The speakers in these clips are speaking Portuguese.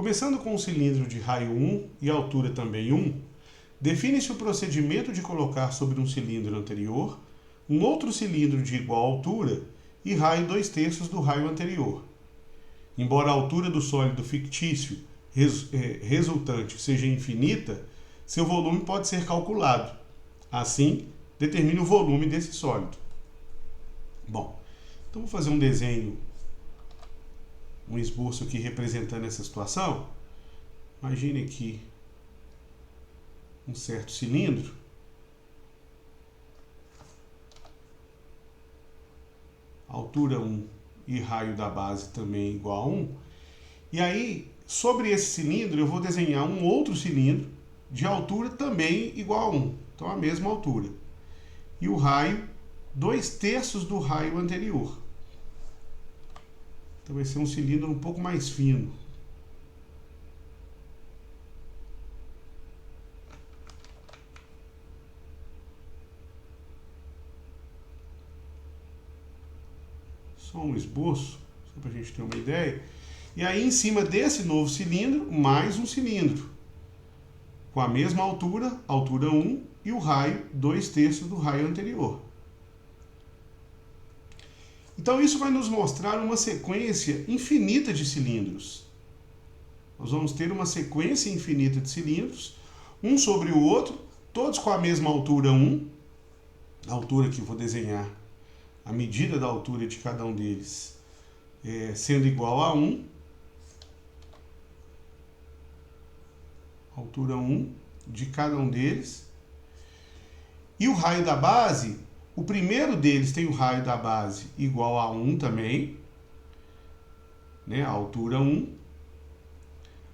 Começando com um cilindro de raio 1 e altura também 1, define-se o procedimento de colocar sobre um cilindro anterior um outro cilindro de igual altura e raio 2/3 do raio anterior. Embora a altura do sólido fictício resultante seja infinita, seu volume pode ser calculado. Assim, determine o volume desse sólido. Bom, então vou fazer um desenho, um esboço aqui representando essa situação. Imagine aqui um certo cilindro. Altura 1 e raio da base também igual a 1. E aí, sobre esse cilindro, eu vou desenhar um outro cilindro de altura também igual a 1. Então, a mesma altura. E o raio, 2/3 do raio anterior. Então, vai ser um cilindro um pouco mais fino. Só um esboço, só para a gente ter uma ideia. E aí, em cima desse novo cilindro, mais um cilindro. Com a mesma altura, altura 1, e o raio, 2/3 do raio anterior. Então, isso vai nos mostrar uma sequência infinita de cilindros. Nós vamos ter uma sequência infinita de cilindros, um sobre o outro, todos com a mesma altura 1, a altura que eu vou desenhar, a medida da altura de cada um deles sendo igual a 1, altura 1 de cada um deles, e o raio da base, o primeiro deles tem o raio da base igual a 1 também, né, a altura 1,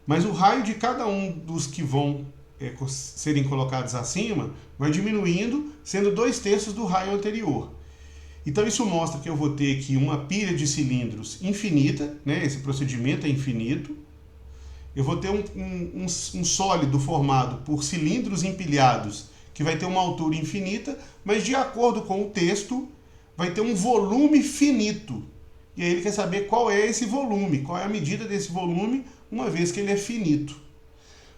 mas o raio de cada um dos que vão serem colocados acima vai diminuindo, sendo 2/3 do raio anterior. Então, isso mostra que eu vou ter aqui uma pilha de cilindros infinita, né? Esse procedimento é infinito. Eu vou ter um sólido formado por cilindros empilhados, que vai ter uma altura infinita, mas de acordo com o texto, vai ter um volume finito. E aí ele quer saber qual é esse volume, qual é a medida desse volume, uma vez que ele é finito.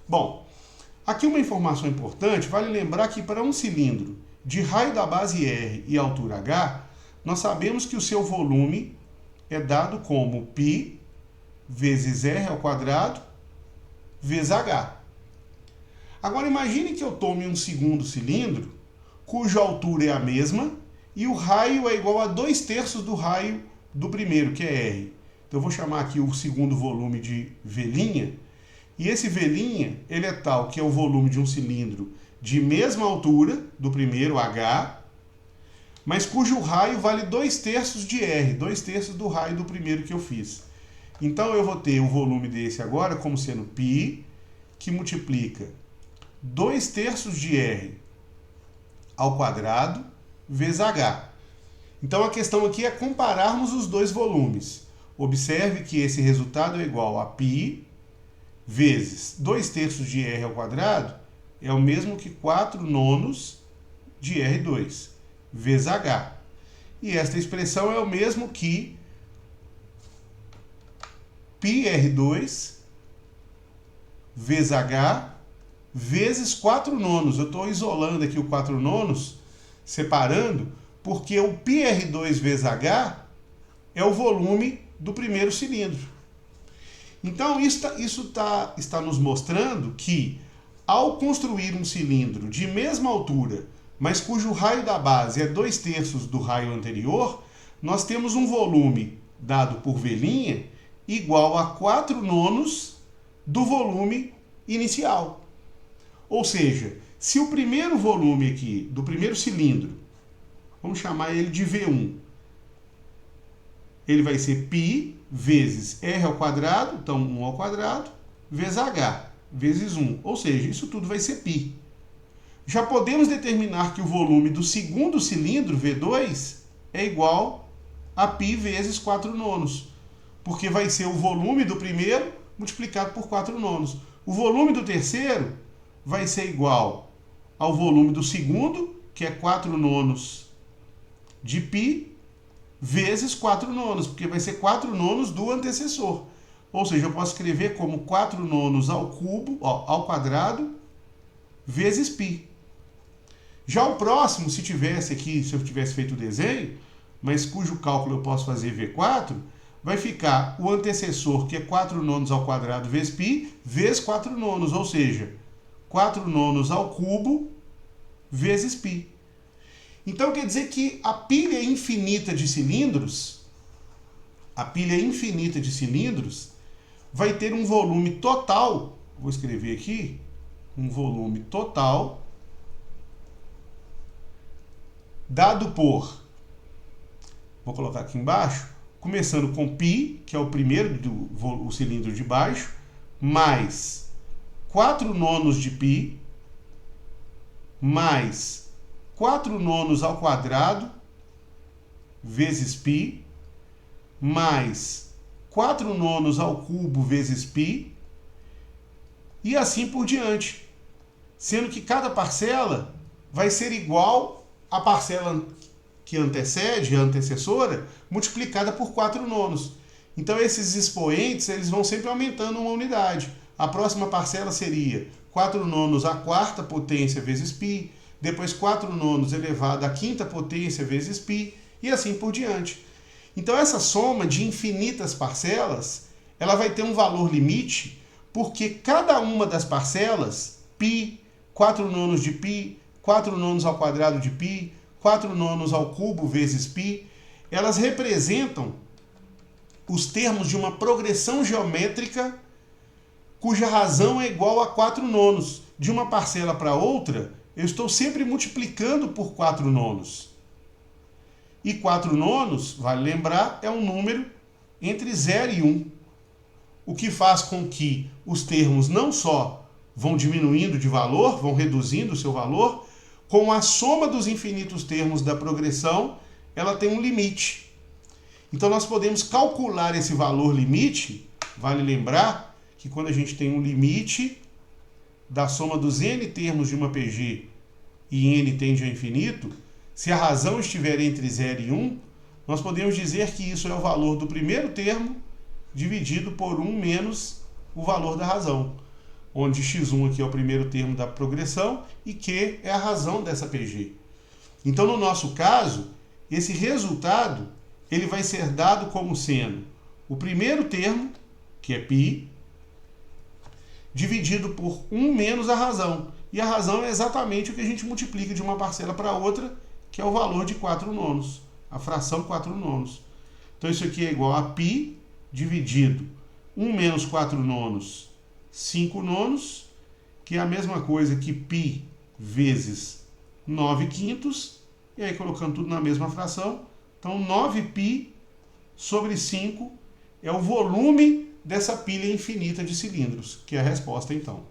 Bom, aqui uma informação importante, vale lembrar que para um cilindro de raio da base R e altura H, nós sabemos que o seu volume é dado como π vezes R ao quadrado vezes H. Agora imagine que eu tome um segundo cilindro, cuja altura é a mesma, e o raio é igual a 2/3 do raio do primeiro, que é R. Então eu vou chamar aqui o segundo volume de V', e esse V', ele é tal que é o volume de um cilindro de mesma altura do primeiro, H, mas cujo raio vale 2/3 de R, 2/3 do raio do primeiro que eu fiz. Então eu vou ter o volume desse agora como sendo π, que multiplica 2/3 de R ao quadrado vezes H. Então a questão aqui é compararmos os dois volumes. Observe que esse resultado é igual a π vezes 2/3 de R ao quadrado, é o mesmo que 4/9 de R2, vezes H. E esta expressão é o mesmo que πr2 vezes H vezes 4/9. Eu estou isolando aqui o 4/9, separando, porque o πr2 vezes H é o volume do primeiro cilindro. Então, isso está nos mostrando que, ao construir um cilindro de mesma altura, mas cujo raio da base é 2/3 do raio anterior, nós temos um volume dado por V' igual a 4/9 do volume inicial. Ou seja, se o primeiro volume aqui, do primeiro cilindro, vamos chamar ele de V1, ele vai ser π vezes R ao quadrado, então 1 ao quadrado, vezes H, vezes 1. Ou seja, isso tudo vai ser π. Já podemos determinar que o volume do segundo cilindro, V2, é igual a π vezes 4/9, porque vai ser o volume do primeiro multiplicado por 4/9. O volume do terceiro vai ser igual ao volume do segundo, que é 4/9 de π, vezes 4/9, porque vai ser 4/9 do antecessor. Ou seja, eu posso escrever como 4 nonos ao cubo, ao quadrado, vezes π. Já o próximo, se eu tivesse feito o desenho, mas cujo cálculo eu posso fazer V4, vai ficar o antecessor, que é 4 nonos ao quadrado vezes π, vezes 4 nonos, ou seja, 4 nonos ao cubo vezes π. Então quer dizer que a pilha infinita de cilindros, vai ter um volume total, vou escrever aqui, um volume total dado por, vou colocar aqui embaixo, começando com π, que é o primeiro o cilindro de baixo, mais 4 nonos de π, mais 4 nonos ao quadrado, vezes π, mais 4 nonos ao cubo, vezes π, e assim por diante. Sendo que cada parcela vai ser igual à parcela que antecede, a antecessora, multiplicada por 4 nonos. Então esses expoentes eles vão sempre aumentando uma unidade. A próxima parcela seria 4 nonos à quarta potência vezes π, depois 4 nonos elevado à quinta potência vezes π, e assim por diante. Então essa soma de infinitas parcelas, ela vai ter um valor limite, porque cada uma das parcelas, π, 4 nonos de π, 4 nonos ao quadrado de π, 4 nonos ao cubo vezes π, elas representam os termos de uma progressão geométrica cuja razão é igual a 4 nonos. De uma parcela para outra, eu estou sempre multiplicando por 4 nonos. E 4 nonos, vale lembrar, é um número entre 0 e 1. O que faz com que os termos não só vão diminuindo de valor, vão reduzindo o seu valor, com a soma dos infinitos termos da progressão, ela tem um limite. Então nós podemos calcular esse valor limite, vale lembrar que quando a gente tem um limite da soma dos n termos de uma PG e n tende ao infinito, se a razão estiver entre 0 e 1, nós podemos dizer que isso é o valor do primeiro termo dividido por 1 menos o valor da razão, onde x1 aqui é o primeiro termo da progressão e q é a razão dessa PG. Então, no nosso caso, esse resultado ele vai ser dado como sendo o primeiro termo, que é π, dividido por 1 menos a razão. E a razão é exatamente o que a gente multiplica de uma parcela para outra, que é o valor de 4 nonos, a fração 4 nonos. Então, isso aqui é igual a π dividido 1 menos 4 nonos, 5 nonos, que é a mesma coisa que π vezes 9 quintos, e aí colocando tudo na mesma fração, então 9π sobre 5 é o volume dessa pilha infinita de cilindros, que é a resposta então.